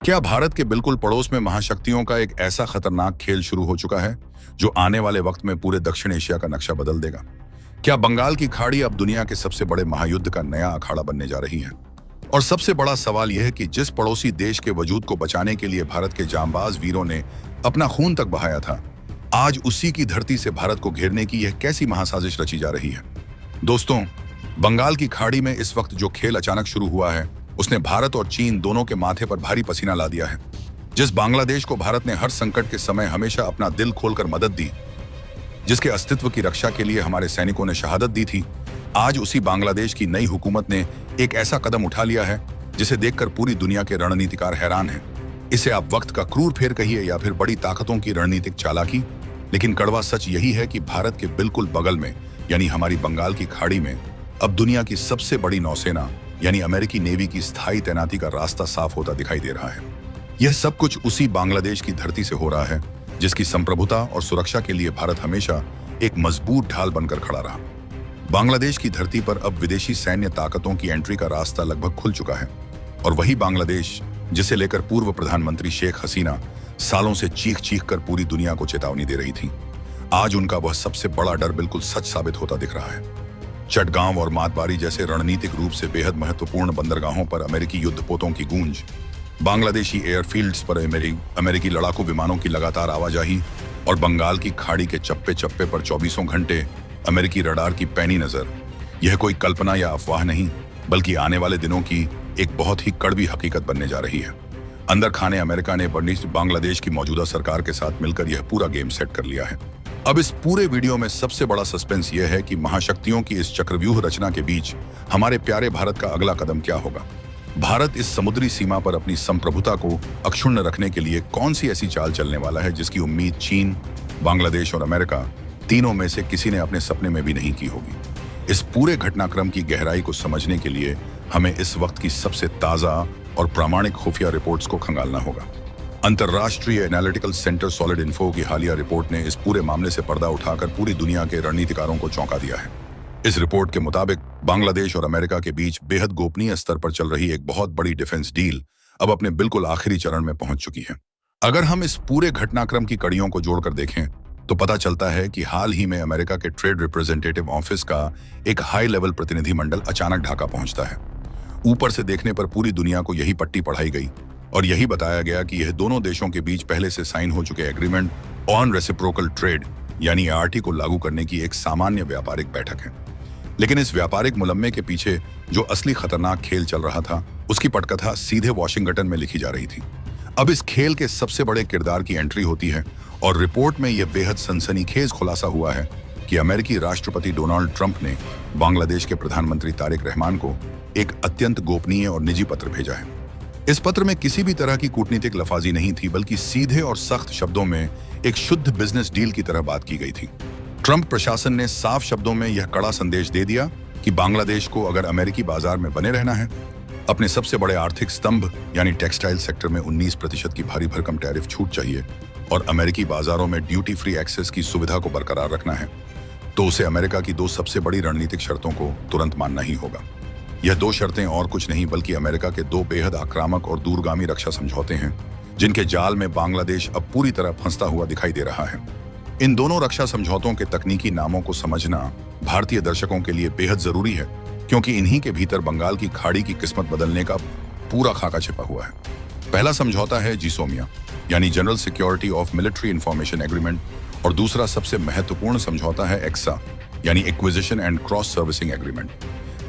क्या भारत के बिल्कुल पड़ोस में महाशक्तियों का एक ऐसा खतरनाक खेल शुरू हो चुका है जो आने वाले वक्त में पूरे दक्षिण एशिया का नक्शा बदल देगा? क्या बंगाल की खाड़ी अब दुनिया के सबसे बड़े महायुद्ध का नया अखाड़ा बनने जा रही है? और सबसे बड़ा सवाल यह है कि जिस पड़ोसी देश के वजूद को बचाने के लिए भारत के जांबाज वीरों ने अपना खून तक बहाया था, आज उसी की धरती से भारत को घेरने की यह कैसी महासाजिश रची जा रही है? दोस्तों, बंगाल की खाड़ी में इस वक्त जो खेल अचानक शुरू हुआ है, उसने भारत और चीन दोनों के माथे पर भारी पसीना ला दिया है। जिस बांग्लादेश को भारत ने हर संकट के समय हमेशा अपना दिल खोलकर मदद दी, जिसके अस्तित्व की रक्षा के लिए हमारे सैनिकों ने शहादत दी थी, आज उसी बांग्लादेश की नई हुकूमत ने एक ऐसा कदम उठा लिया है जिसे देखकर पूरी दुनिया के रणनीतिकार हैरान हैं। इसे आप वक्त का क्रूर फेर कहिए या फिर बड़ी ताकतों की रणनीतिक चालाकी, लेकिन कड़वा सच यही है कि भारत के बिल्कुल बगल में यानी हमारी बंगाल की खाड़ी में अब दुनिया की सबसे बड़ी नौसेना यानी अमेरिकी नेवी की स्थायी तैनाती का रास्ता साफ होता दिखाई दे रहा है। यह सब कुछ उसी बांग्लादेश की धरती से हो रहा है जिसकी संप्रभुता और सुरक्षा के लिए भारत हमेशा एक मजबूत ढाल बनकर खड़ा रहा। बांग्लादेश की धरती पर अब विदेशी सैन्य ताकतों की एंट्री का रास्ता लगभग खुल चुका है, और वही बांग्लादेश जिसे लेकर पूर्व प्रधानमंत्री शेख हसीना सालों से चीख चीख कर पूरी दुनिया को चेतावनी दे रही थी, आज उनका वह सबसे बड़ा डर बिल्कुल सच साबित होता दिख रहा है। चटगांव और मातबारी जैसे रणनीतिक रूप से बेहद महत्वपूर्ण बंदरगाहों पर अमेरिकी युद्धपोतों की गूंज, बांग्लादेशी एयरफील्ड्स पर अमेरिकी लड़ाकू विमानों की लगातार आवाजाही और बंगाल की खाड़ी के चप्पे चप्पे पर 24 घंटे अमेरिकी रडार की पैनी नजर, यह कोई कल्पना या अफवाह नहीं बल्कि आने वाले दिनों की एक बहुत ही कड़वी हकीकत बनने जा रही है। अंदर खाने अमेरिका ने बांग्लादेश की मौजूदा सरकार के साथ मिलकर यह पूरा गेम सेट कर लिया है। अब इस पूरे वीडियो में सबसे बड़ा सस्पेंस यह है कि महाशक्तियों की इस चक्रव्यूह रचना के बीच हमारे प्यारे भारत का अगला कदम क्या होगा। भारत इस समुद्री सीमा पर अपनी संप्रभुता को अक्षुण्ण रखने के लिए कौन सी ऐसी चाल चलने वाला है जिसकी उम्मीद चीन, बांग्लादेश और अमेरिका तीनों में से किसी ने अपने सपने में भी नहीं की होगी। इस पूरे घटनाक्रम की गहराई को समझने के लिए हमें इस वक्त की सबसे ताजा और प्रामाणिक खुफिया रिपोर्ट्स को खंगालना होगा। अंतर्राष्ट्रीय एनालिटिकल सेंटर सॉलिड इन्फो की हालिया रिपोर्ट ने इस पूरे मामले से पर्दा उठाकर पूरी दुनिया के रणनीतिकारों को चौंका दिया है। इस रिपोर्ट के मुताबिक बांग्लादेश और अमेरिका के बीच बेहद गोपनीय स्तर पर चल रही एक बहुत बड़ी डिफेंस डील अब अपने बिल्कुल आखिरी चरण में पहुंच चुकी है। अगर हम इस पूरे घटनाक्रम की कड़ियों को जोड़कर देखें तो पता चलता है कि हाल ही में अमेरिका के ट्रेड रिप्रेजेंटेटिव ऑफिस का एक हाई लेवल प्रतिनिधिमंडल अचानक ढाका पहुंचता है। ऊपर से देखने पर पूरी दुनिया को यही पट्टी पढ़ाई गई और यही बताया गया कि यह दोनों देशों के बीच पहले से साइन हो चुके एग्रीमेंट ऑन रेसिप्रोकल ट्रेड यानी आरटी को लागू करने की एक सामान्य व्यापारिक बैठक है। लेकिन इस व्यापारिक मुलम्मे के पीछे जो असली खतरनाक खेल चल रहा था, उसकी पटकथा सीधे वॉशिंगटन में लिखी जा रही थी। अब इस खेल के सबसे बड़े किरदार की एंट्री होती है और रिपोर्ट में यह बेहद सनसनीखेज खुलासा हुआ है कि अमेरिकी राष्ट्रपति डोनाल्ड ट्रंप ने बांग्लादेश के प्रधानमंत्री तारिक रहमान को एक अत्यंत गोपनीय और निजी पत्र भेजा है। इस पत्र में किसी भी तरह की कूटनीतिक लफाजी नहीं थी बल्कि सीधे और सख्त शब्दों में एक शुद्ध बिजनेस डील की तरह बात की गई थी। ट्रंप प्रशासन ने साफ शब्दों में यह कड़ा संदेश दे दिया कि बांग्लादेश को अगर अमेरिकी बाजार में बने रहना है, अपने सबसे बड़े आर्थिक स्तंभ यानी टेक्सटाइल सेक्टर में 19% की भारी भरकम टैरिफ छूट चाहिए और अमेरिकी बाजारों में ड्यूटी फ्री एक्सेस की सुविधा को बरकरार रखना है, तो उसे अमेरिका की दो सबसे बड़ी रणनीतिक शर्तों को तुरंत मानना ही होगा। यह दो शर्तें और कुछ नहीं बल्कि अमेरिका के दो बेहद आक्रामक और दूरगामी रक्षा समझौते हैं जिनके जाल में बांग्लादेश अब पूरी तरह फंसता हुआ दिखाई दे रहा है। इन दोनों रक्षा समझौतों के तकनीकी नामों को समझना भारतीय दर्शकों के लिए बेहद जरूरी है, क्योंकि इन्हीं के भीतर बंगाल की खाड़ी की किस्मत बदलने का पूरा खाका छिपा हुआ है। पहला समझौता है जिसोमिया यानी general security of military information agreement और दूसरा सबसे महत्वपूर्ण समझौता है एक्सा यानी acquisition and cross servicing agreement.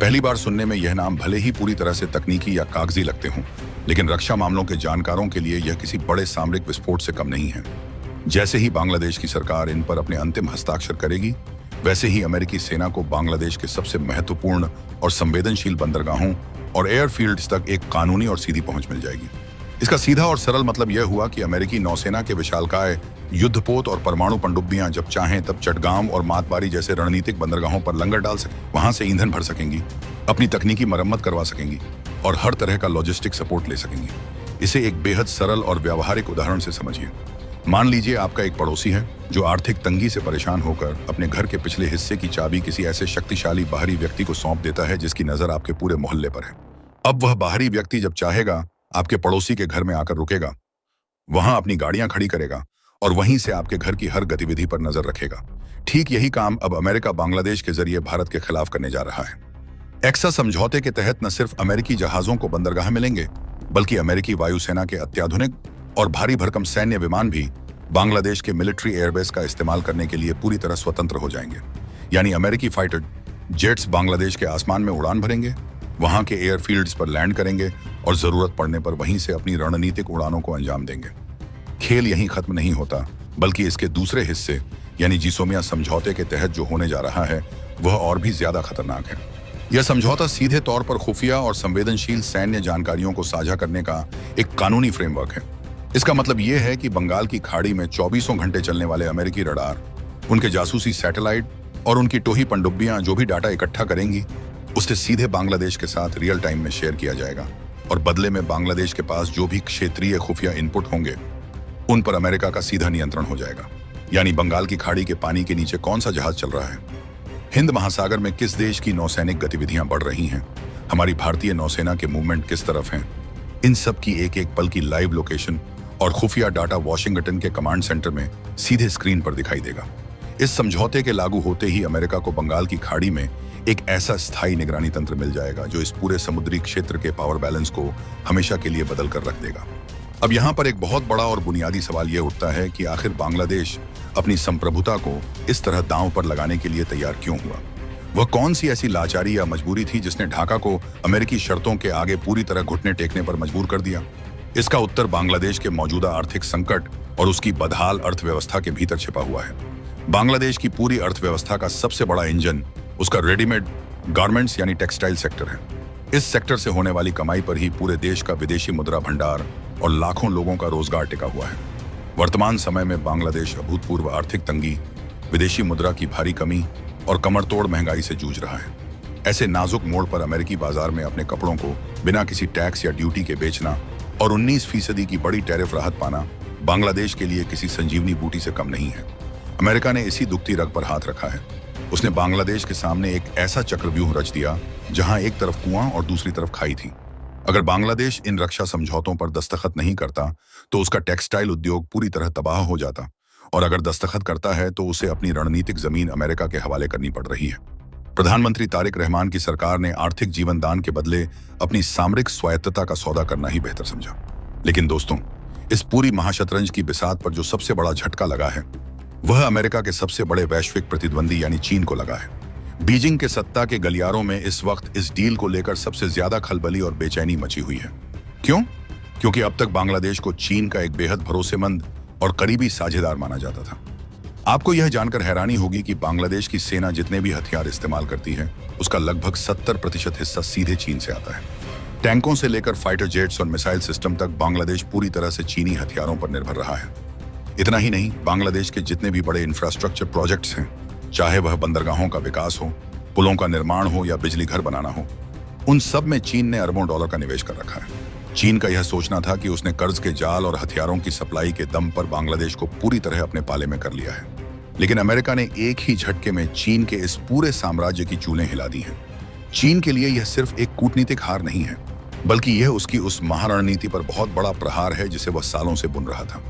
पहली बार सुनने में यह नाम भले ही पूरी तरह से तकनीकी या कागजी लगते हों, लेकिन रक्षा मामलों के जानकारों के लिए यह किसी बड़े सामरिक विस्फोट से कम नहीं है। जैसे ही बांग्लादेश की सरकार इन पर अपने अंतिम हस्ताक्षर करेगी, वैसे ही अमेरिकी सेना को बांग्लादेश के सबसे महत्वपूर्ण और संवेदनशील बंदरगाहों और एयरफील्ड्स तक एक कानूनी और सीधी पहुंच मिल जाएगी। इसका सीधा और सरल मतलब यह हुआ कि अमेरिकी नौसेना के विशालकाय युद्धपोत और परमाणु पनडुब्बियां जब चाहें तब चटगांव और मातबारी जैसे रणनीतिक बंदरगाहों पर लंगर डाल सकें, वहां से ईंधन भर सकेंगी, अपनी तकनीकी मरम्मत करवा सकेंगी और हर तरह का लॉजिस्टिक सपोर्ट ले सकेंगी। इसे एक बेहद सरल और व्यावहारिक उदाहरण से समझिए। मान लीजिए आपका एक पड़ोसी है जो आर्थिक तंगी से परेशान होकर अपने घर के पिछले हिस्से की चाबी किसी ऐसे शक्तिशाली बाहरी व्यक्ति को सौंप देता है जिसकी नजर आपके पूरे मोहल्ले पर है। अब वह बाहरी व्यक्ति जब चाहेगा आपके पड़ोसी के घर में आकर रुकेगा, वहां अपनी गाड़ियां खड़ी करेगा और वहीं से आपके घर की हर गतिविधि पर नजर रखेगा। ठीक यही काम अब अमेरिका बांग्लादेश के जरिए भारत के खिलाफ करने जा रहा है। एक्सा समझौते के तहत न सिर्फ अमेरिकी जहाजों को बंदरगाह मिलेंगे, बल्कि अमेरिकी वायुसेना के अत्याधुनिक और भारी भरकम सैन्य विमान भी बांग्लादेश के मिलिट्री एयरबेस का इस्तेमाल करने के लिए पूरी तरह स्वतंत्र हो जाएंगे। यानी अमेरिकी फाइटर जेट्स बांग्लादेश के आसमान में उड़ान भरेंगे, वहां के एयरफील्ड्स पर लैंड करेंगे और जरूरत पड़ने पर वहीं से अपनी रणनीतिक उड़ानों को अंजाम देंगे। खेल यहीं खत्म नहीं होता, बल्कि इसके दूसरे हिस्से यानी जिसोमिया समझौते के तहत जो होने जा रहा है वह और भी ज्यादा खतरनाक है। यह समझौता सीधे तौर पर खुफिया और संवेदनशील सैन्य जानकारियों को साझा करने का एक कानूनी फ्रेमवर्क है। इसका मतलब यह है कि बंगाल की खाड़ी में 24 घंटे चलने वाले अमेरिकी रडार, उनके जासूसी सैटेलाइट और उनकी टोही पनडुब्बियां जो भी डाटा इकट्ठा करेंगी उसे सीधे बांग्लादेश के साथ रियल टाइम में शेयर किया जाएगा और बदले में बांग्लादेश के पास जो भी क्षेत्रीय खुफिया इनपुट होंगे उन पर अमेरिका का सीधा नियंत्रण हो जाएगा। यानी बंगाल की खाड़ी के पानी के नीचे कौन सा जहाज चल रहा है, हिंद महासागर में किस देश की नौसैनिक गतिविधियां बढ़ रही हैं, हमारी भारतीय नौसेना के मूवमेंट किस तरफ हैं, इन सब की एक एक पल की लाइव लोकेशन और खुफिया डाटा वॉशिंगटन के कमांड सेंटर में सीधे स्क्रीन पर दिखाई देगा। इस समझौते के लागू होते ही अमेरिका को बंगाल की खाड़ी में एक ऐसा स्थायी निगरानी तंत्र मिल जाएगा जो इस पूरे समुद्री क्षेत्र के पावर बैलेंस को हमेशा के लिए बदल कर रख देगा। अब यहाँ पर एक बहुत बड़ा और बुनियादी सवाल यह उठता है कि आखिर बांग्लादेश अपनी संप्रभुता को इस तरह दांव पर लगाने के लिए तैयार क्यों हुआ? वह कौन सी ऐसी लाचारी या मजबूरी थी जिसने ढाका को अमेरिकी शर्तों के आगे पूरी तरह घुटने टेकने पर मजबूर कर दिया? इसका उत्तर बांग्लादेश के मौजूदा आर्थिक संकट और उसकी बदहाल अर्थव्यवस्था के भीतर छिपा हुआ है। बांग्लादेश की पूरी अर्थव्यवस्था का सबसे बड़ा इंजन उसका रेडीमेड गारमेंट्स यानी टेक्सटाइल सेक्टर है। इस सेक्टर से होने वाली कमाई पर ही पूरे देश का विदेशी मुद्रा भंडार और लाखों लोगों का रोजगार टिका हुआ है। वर्तमान समय में बांग्लादेश अभूतपूर्व आर्थिक तंगी, विदेशी मुद्रा की भारी कमी और कमरतोड़ महंगाई से जूझ रहा है। ऐसे नाजुक मोड़ पर अमेरिकी बाजार में अपने कपड़ों को बिना किसी टैक्स या ड्यूटी के बेचना और 19% की बड़ी टैरिफ राहत पाना बांग्लादेश के लिए किसी संजीवनी बूटी से कम नहीं है। अमेरिका ने इसी दुखती रग पर हाथ रखा है। उसने बांग्लादेश के सामने एक ऐसा चक्रव्यूह रच दिया जहां एक तरफ कुआं और दूसरी तरफ खाई थी। अगर बांग्लादेश इन रक्षा समझौतों पर दस्तखत नहीं करता तो उसका टेक्सटाइल उद्योग पूरी तरह तबाह हो जाता, और अगर दस्तखत करता है तो उसे अपनी रणनीतिक जमीन अमेरिका के हवाले करनी पड़ रही है। प्रधानमंत्री तारिक रहमान की सरकार ने आर्थिक जीवन दान के बदले अपनी सामरिक स्वायत्तता का सौदा करना ही बेहतर समझा। लेकिन दोस्तों, इस पूरी महाशतरंज की बिसात पर जो सबसे बड़ा झटका लगा है वह अमेरिका के सबसे बड़े वैश्विक प्रतिद्वंदी यानी चीन को लगा है। बीजिंग के सत्ता के गलियारों में इस वक्त इस डील को लेकर सबसे ज्यादा खलबली और बेचैनी मची हुई है। क्यों? क्योंकि अब तक बांग्लादेश को चीन का एक बेहद भरोसेमंद और करीबी साझेदार माना जाता था। आपको यह जानकर हैरानी होगी कि बांग्लादेश की सेना जितने भी हथियार इस्तेमाल करती है उसका लगभग 70% हिस्सा सीधे चीन से आता है। टैंकों से लेकर फाइटर जेट्स और मिसाइल सिस्टम तक बांग्लादेश पूरी तरह से चीनी हथियारों पर निर्भर रहा है। इतना ही नहीं, बांग्लादेश के जितने भी बड़े इंफ्रास्ट्रक्चर प्रोजेक्ट्स हैं, चाहे वह बंदरगाहों का विकास हो, पुलों का निर्माण हो या बिजली घर बनाना हो, उन सब में चीन ने अरबों डॉलर का निवेश कर रखा है। चीन का यह सोचना था कि उसने कर्ज के जाल और हथियारों की सप्लाई के दम पर बांग्लादेश को पूरी तरह अपने पाले में कर लिया है। लेकिन अमेरिका ने एक ही झटके में चीन के इस पूरे साम्राज्य की चूलें हिला दी हैं। चीन के लिए यह सिर्फ एक कूटनीतिक हार नहीं है, बल्कि यह उसकी उस महारणनीति पर बहुत बड़ा प्रहार है जिसे वह सालों से बुन रहा था।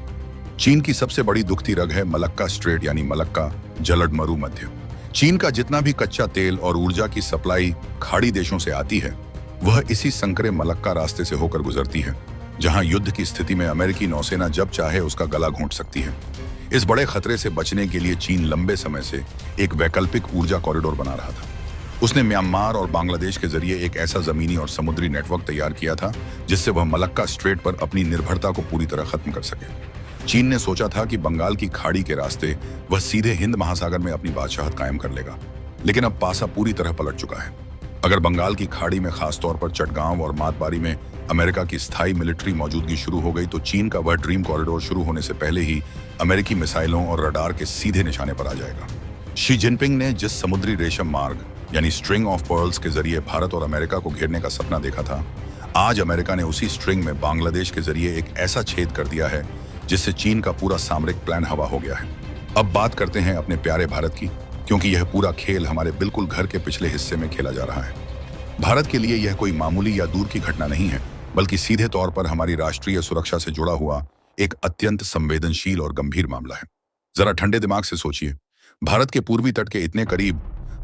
चीन की सबसे बड़ी दुखती रग है मलक्का स्ट्रेट यानी मलक्का जलद मरु मध्य। चीन का जितना भी कच्चा तेल और ऊर्जा की सप्लाई खाड़ी देशों से आती है वह इसी संकरे मलक्का रास्ते से होकर गुजरती है, जहां युद्ध की स्थिति में अमेरिकी नौसेना जब चाहे उसका गला घोंट सकती है। इस बड़े खतरे से बचने के लिए चीन लंबे समय से एक वैकल्पिक ऊर्जा कॉरिडोर बना रहा था। उसने म्यांमार और बांग्लादेश के जरिए एक ऐसा जमीनी और समुद्री नेटवर्क तैयार किया था जिससे वह मलक्का स्ट्रेट पर अपनी निर्भरता को पूरी तरह खत्म कर सके। चीन ने सोचा था कि बंगाल की खाड़ी के रास्ते वह सीधे हिंद महासागर में अपनी बादशाहत कायम कर लेगा, लेकिन अब पासा पूरी तरह पलट चुका है। अगर बंगाल की खाड़ी में खासतौर पर चटगांव और मातबारी में अमेरिका की स्थायी मिलिट्री मौजूदगी शुरू हो गई तो चीन का वह ड्रीम कॉरिडोर शुरू होने से पहले ही अमेरिकी मिसाइलों और रडार के सीधे निशाने पर आ जाएगा। शी जिनपिंग ने जिस समुद्री रेशम मार्ग यानी स्ट्रिंग ऑफ पर्ल्स के जरिए भारत और अमेरिका को घेरने का सपना देखा था, आज अमेरिका ने उसी स्ट्रिंग में बांग्लादेश के जरिए एक ऐसा छेद कर दिया है जिससे चीन का पूरा सामरिक प्लान हवा हो गया है। अब बात करते हैं अपने प्यारे भारत की, क्योंकि यह पूरा खेल हमारे बिल्कुल घर के पिछले हिस्से में खेला जा रहा है। भारत के लिए यह कोई मामूली या दूर की घटना नहीं है, बल्कि सीधे तौर पर हमारी राष्ट्रीय सुरक्षा से जुड़ा हुआ एक अत्यंत संवेदनशील और गंभीर मामला है। जरा ठंडे दिमाग से सोचिए, भारत के पूर्वी तट के इतने करीब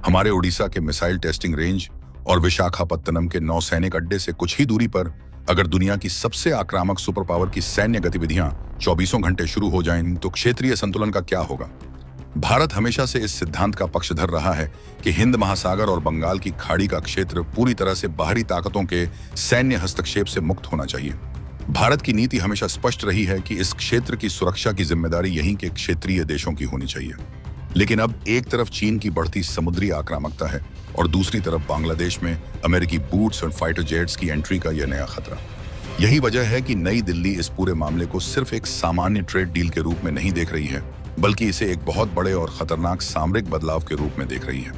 हमारे उड़ीसा के मिसाइल टेस्टिंग रेंज और विशाखापत्तनम के नौसैनिक अड्डे से कुछ ही दूरी पर अगर दुनिया की सबसे आक्रामक सुपर पावर की सैन्य गतिविधियां 24 घंटे शुरू हो जाएं, तो क्षेत्रीय संतुलन का क्या होगा? भारत हमेशा से इस सिद्धांत का पक्षधर रहा है कि हिंद महासागर और बंगाल की खाड़ी का क्षेत्र पूरी तरह से बाहरी ताकतों के सैन्य हस्तक्षेप से मुक्त होना चाहिए। भारत की नीति हमेशा स्पष्ट रही है कि इस क्षेत्र की सुरक्षा की जिम्मेदारी यहीं के क्षेत्रीय देशों की होनी चाहिए। लेकिन अब एक तरफ चीन की बढ़ती समुद्री आक्रामकता है और दूसरी तरफ बांग्लादेश में अमेरिकी बूट्स और फाइटर जेट्स की एंट्री का यह नया खतरा। यही वजह है कि नई दिल्ली इस पूरे मामले को सिर्फ एक सामान्य ट्रेड डील के रूप में नहीं देख रही है, बल्कि इसे एक बहुत बड़े और खतरनाक सामरिक बदलाव के रूप में देख रही है।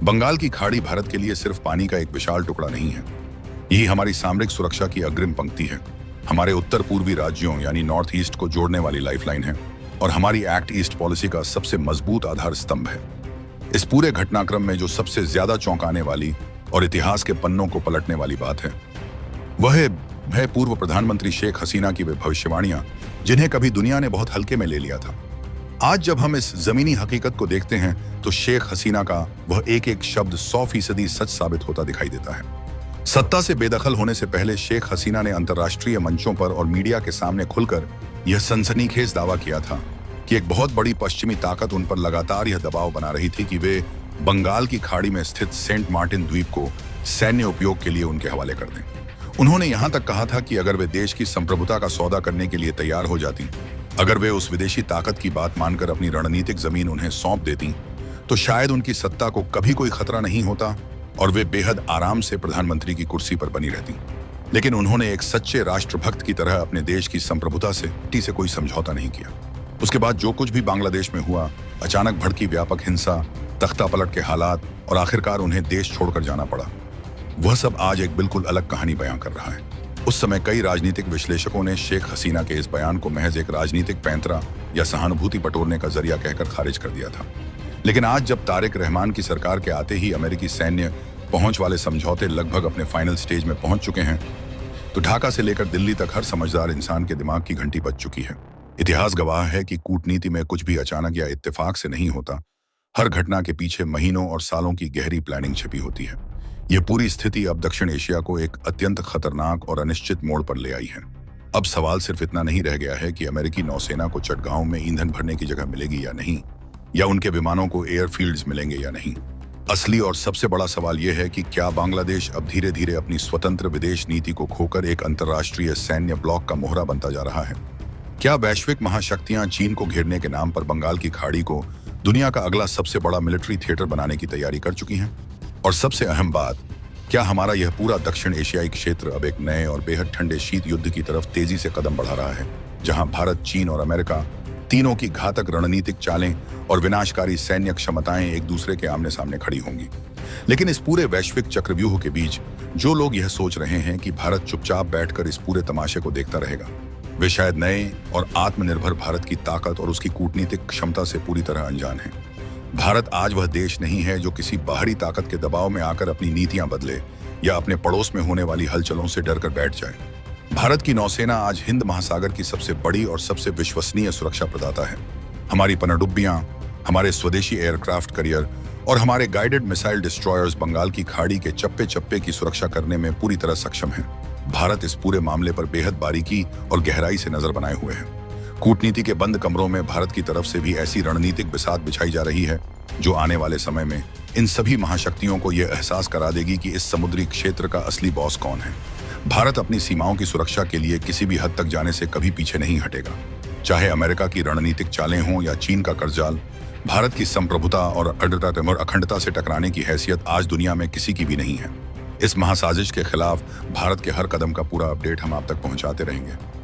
बंगाल की खाड़ी भारत के लिए सिर्फ पानी का एक विशाल टुकड़ा नहीं है, यही हमारी सामरिक सुरक्षा की अग्रिम पंक्ति है, हमारे उत्तर पूर्वी राज्यों यानी नॉर्थ ईस्ट को जोड़ने वाली लाइफलाइन है और हमारी एक्ट ईस्ट पॉलिसी का सबसे मजबूत आधार स्तंभ है। इस पूरे घटनाक्रम में जो सबसे ज्यादा चौंकाने वाली और इतिहास के पन्नों को पलटने वाली बात है, वह है पूर्व प्रधानमंत्री शेख हसीना की वे भविष्यवाणियां, जिन्हें कभी दुनिया ने बहुत हल्के में ले लिया था। आज जब हम इस जमीनी हकीकत को देखते हैं तो शेख हसीना का वह एक एक शब्द 100% सच साबित होता दिखाई देता है। सत्ता से बेदखल होने से पहले शेख हसीना ने अंतर्राष्ट्रीय मंचों पर और मीडिया के सामने खुलकर यह सनसनीखेज दावा किया था कि एक बहुत बड़ी पश्चिमी ताकत उन पर लगातार यह दबाव बना रही थी कि वे बंगाल की खाड़ी में स्थित सेंट मार्टिन द्वीप को सैन्य उपयोग के लिए उनके हवाले कर दें। उन्होंने यहां तक कहा था कि अगर वे देश की संप्रभुता का सौदा करने के लिए तैयार हो जाती, अगर वे उस विदेशी ताकत की बात मानकर अपनी रणनीतिक जमीन उन्हें सौंप देती, तो शायद उनकी सत्ता को कभी कोई खतरा नहीं होता और वे बेहद आराम से प्रधानमंत्री की कुर्सी पर बनी रहती। लेकिन उन्होंने एक सच्चे राष्ट्रभक्त की तरह अपने देश की संप्रभुता से कोई समझौता नहीं किया। उसके बाद जो कुछ भी बांग्लादेश में हुआ, अचानक भड़की व्यापक हिंसा, तख्ता पलट के हालात और आखिरकार उन्हें देश छोड़कर जाना पड़ा, वह सब आज एक बिल्कुल अलग कहानी बयां कर रहा है। उस समय कई राजनीतिक विश्लेषकों ने शेख हसीना के इस बयान को महज एक राजनीतिक पैंतरा या सहानुभूति बटोरने का जरिया कहकर खारिज कर दिया था। लेकिन आज जब तारिक रहमान की सरकार के आते ही अमेरिकी सैन्य पहुंच वाले समझौते लगभग अपने फाइनल स्टेज में पहुंच चुके हैं, तो ढाका से लेकर दिल्ली तक हर समझदार इंसान के दिमाग की घंटी बज चुकी है। इतिहास गवाह है कि कूटनीति में कुछ भी अचानक या इत्तेफाक से नहीं होता। हर घटना के पीछे महीनों और सालों की गहरी प्लानिंग छिपी होती है। यह पूरी स्थिति अब दक्षिण एशिया को एक अत्यंत खतरनाक और अनिश्चित मोड़ पर ले आई है। अब सवाल सिर्फ इतना नहीं रह गया है कि अमेरिकी नौसेना को चटगांव में ईंधन भरने की जगह मिलेगी या नहीं, या उनके विमानों को एयरफील्ड्स मिलेंगे या नहीं। असली और सबसे बड़ा सवाल यह है कि क्या बांग्लादेश अब धीरे धीरे अपनी स्वतंत्र विदेश नीति को खोकर एक अंतर्राष्ट्रीय सैन्य ब्लॉक का मोहरा बनता जा रहा है? क्या वैश्विक महाशक्तियां चीन को घेरने के नाम पर बंगाल की खाड़ी को दुनिया का अगला सबसे बड़ा मिलिट्री थिएटर बनाने की तैयारी कर चुकी हैं? और सबसे अहम बात, क्या हमारा यह पूरा दक्षिण एशियाई क्षेत्र अब एक नए और बेहद ठंडे शीत युद्ध की तरफ तेजी से कदम बढ़ा रहा है, जहां भारत, चीन और अमेरिका तीनों की घातक रणनीतिक चालें और विनाशकारी सैन्य क्षमताएं एक दूसरे के आमने सामने खड़ी होंगी? लेकिन इस पूरे वैश्विक चक्रव्यूह के बीच जो लोग यह सोच रहे हैं कि भारत चुपचाप बैठकर इस पूरे तमाशे को देखता रहेगा, वे शायद नए और आत्मनिर्भर भारत की ताकत और उसकी कूटनीतिक क्षमता से पूरी तरह अनजान हैं। भारत आज वह देश नहीं है जो किसी बाहरी ताकत के दबाव में आकर अपनी नीतियां बदले या अपने पड़ोस में होने वाली हलचलों से डरकर बैठ जाए। भारत की नौसेना आज हिंद महासागर की सबसे बड़ी और सबसे विश्वसनीय सुरक्षा प्रदाता है। हमारी पनडुब्बियां, हमारे स्वदेशी एयरक्राफ्ट करियर और हमारे गाइडेड मिसाइल डिस्ट्रॉयर्स बंगाल की खाड़ी के चप्पे चप्पे की सुरक्षा करने में पूरी तरह सक्षम हैं। भारत इस पूरे मामले पर बेहद बारीकी और गहराई से नजर बनाए हुए है। कूटनीति के बंद कमरों में भारत की तरफ से भी ऐसी रणनीतिक बिसात बिछाई जा रही है जो आने वाले समय में इन सभी महाशक्तियों को यह एहसास करा देगी कि इस समुद्री क्षेत्र का असली बॉस कौन है। भारत अपनी सीमाओं की सुरक्षा के लिए किसी भी हद तक जाने से कभी पीछे नहीं हटेगा। चाहे अमेरिका की रणनीतिक चालें हों या चीन का करजाल, भारत की संप्रभुता और अखंडता से टकराने की हैसियत आज दुनिया में किसी की भी नहीं है। इस महासाजिश के खिलाफ भारत के हर कदम का पूरा अपडेट हम आप तक पहुंचाते रहेंगे।